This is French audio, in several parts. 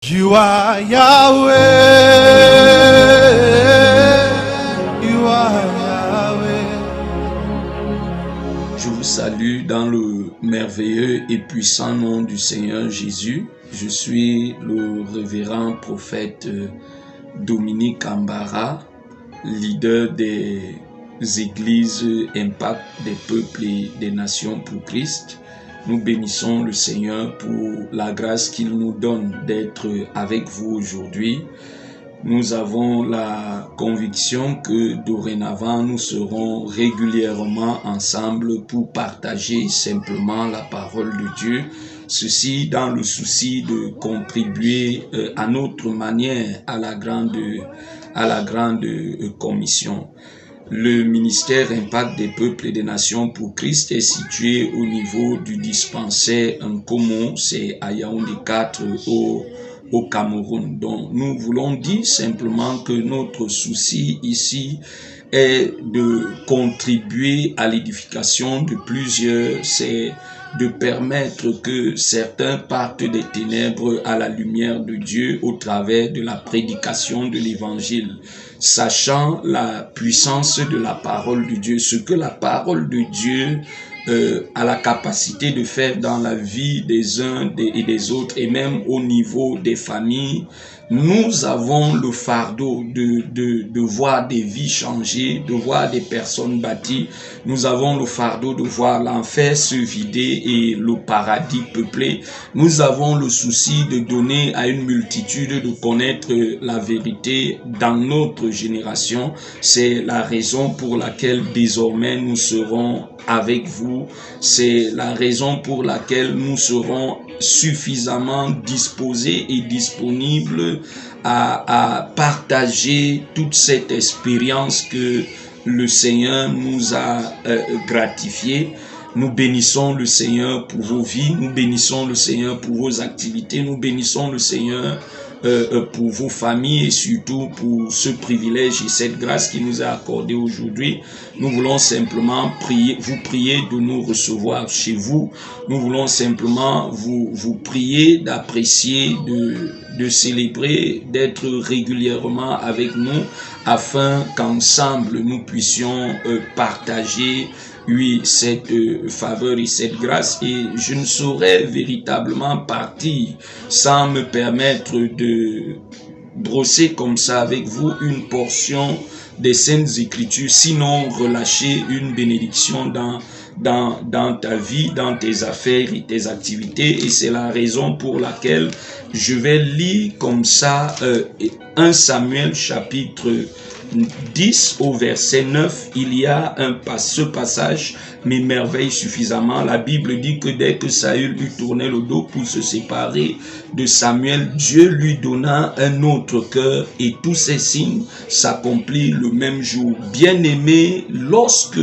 You are Yahweh. You are Yahweh. Je vous salue dans le merveilleux et puissant nom du Seigneur Jésus. Je suis le révérend prophète Dominique Ambara, leader des églises Impact des peuples et des nations pour Christ. Nous bénissons le Seigneur pour la grâce qu'il nous donne d'être avec vous aujourd'hui. Nous avons la conviction que dorénavant nous serons régulièrement ensemble pour partager simplement la parole de Dieu. Ceci dans le souci de contribuer à notre manière à la grande commission. Le ministère Impact des peuples et des nations pour Christ est situé au niveau du dispensaire Nkomo, c'est à Yaoundé 4 au Cameroun. Donc nous voulons dire simplement que notre souci ici est de contribuer à l'édification de plusieurs, c'est de permettre que certains partent des ténèbres à la lumière de Dieu au travers de la prédication de l'évangile, sachant la puissance de la parole de Dieu, ce que la parole de Dieu a la capacité de faire dans la vie des uns et des autres, et même au niveau des familles. Nous avons le fardeau de voir des vies changer, de voir des personnes bâties. Nous avons le fardeau de voir l'enfer se vider et le paradis peuplé. Nous avons le souci de donner à une multitude de connaître la vérité dans notre génération. C'est la raison pour laquelle désormais nous serons avec vous. C'est la raison pour laquelle nous serons suffisamment disposés et disponibles à partager toute cette expérience que le Seigneur nous a gratifiée. Nous bénissons le Seigneur pour vos vies, nous bénissons le Seigneur pour vos activités, nous bénissons le Seigneur pour vos familles et surtout pour ce privilège et cette grâce qui nous a accordé aujourd'hui. Nous voulons simplement vous prier de nous recevoir chez vous. Nous voulons simplement vous prier d'apprécier, de célébrer, d'être régulièrement avec nous afin qu'ensemble nous puissions partager cette faveur et cette grâce, et je ne saurais véritablement partir sans me permettre de brosser comme ça avec vous une portion des Saintes Écritures, sinon relâcher une bénédiction dans ta vie, dans tes affaires et tes activités. Et c'est la raison pour laquelle je vais lire comme ça 1 Samuel chapitre 10 au verset 9, il y a ce passage m'émerveille suffisamment. La Bible dit que dès que Saül lui tournait le dos pour se séparer de Samuel, Dieu lui donna un autre cœur et tous ces signes s'accomplirent le même jour. Bien-aimé, lorsque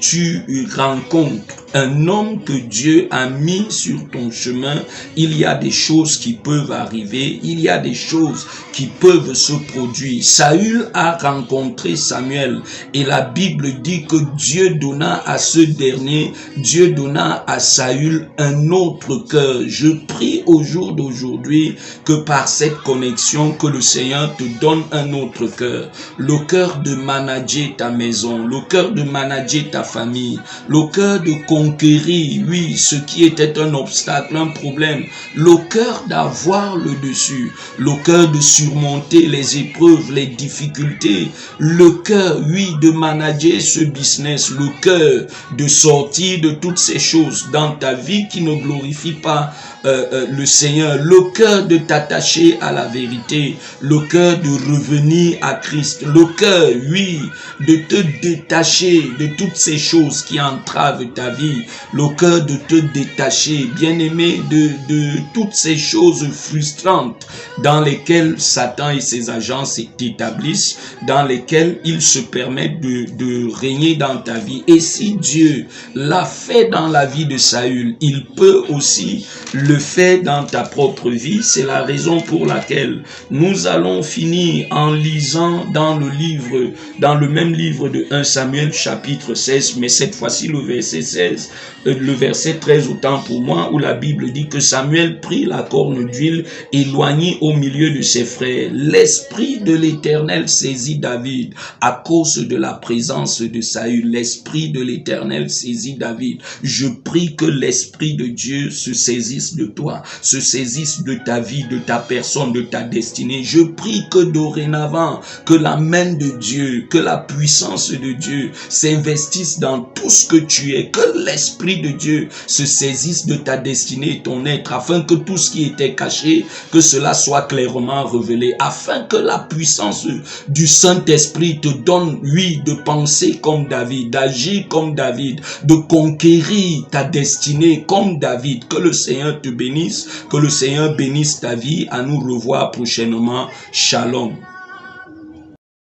tu rencontres un homme que Dieu a mis sur ton chemin, il y a des choses qui peuvent arriver, il y a des choses qui peuvent se produire. Saül a rencontré Samuel et la Bible dit que Dieu donna à ce dernier, Dieu donna à Saül un autre cœur. Je prie au jour d'aujourd'hui que par cette connexion que le Seigneur te donne un autre cœur, le cœur de manager ta maison, le cœur de manager ta famille, le cœur de conquérir, oui, ce qui était un obstacle, un problème, le cœur d'avoir le dessus, le cœur de surmonter les épreuves, les difficultés, le cœur, oui, de manager ce business, le cœur de sortir de toutes ces choses dans ta vie qui ne glorifient pas le Seigneur, le cœur de t'attacher à la vérité, le cœur de revenir à Christ, le cœur, oui, de te détacher de toutes ces choses qui entravent ta vie, le cœur de te détacher, bien-aimé, de toutes ces choses frustrantes dans lesquelles Satan et ses agents s'établissent, dans lesquelles il se permet de régner dans ta vie. Et si Dieu l'a fait dans la vie de Saül, il peut aussi le le fais dans ta propre vie. C'est la raison pour laquelle nous allons finir en lisant dans le même livre de 1 Samuel chapitre 16, mais cette fois-ci le verset 16, le verset 13 autant pour moi, où la Bible dit que Samuel prit la corne d'huile, éloigné au milieu de ses frères. L'esprit de l'Éternel saisit David à cause de la présence de Saül. L'esprit de l'Éternel saisit David. Je prie que l'esprit de Dieu se saisisse de toi, se saisisse de ta vie, de ta personne, de ta destinée. Je prie que dorénavant, que la main de Dieu, que la puissance de Dieu s'investisse dans tout ce que tu es, que l'esprit de Dieu se saisisse de ta destinée et ton être, afin que tout ce qui était caché, que cela soit clairement révélé, afin que la puissance du Saint-Esprit te donne, lui, de penser comme David, d'agir comme David, de conquérir ta destinée comme David. Que le Seigneur te bénisse, que le Seigneur bénisse ta vie. À nous revoir prochainement. Shalom.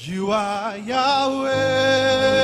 You are Yahweh.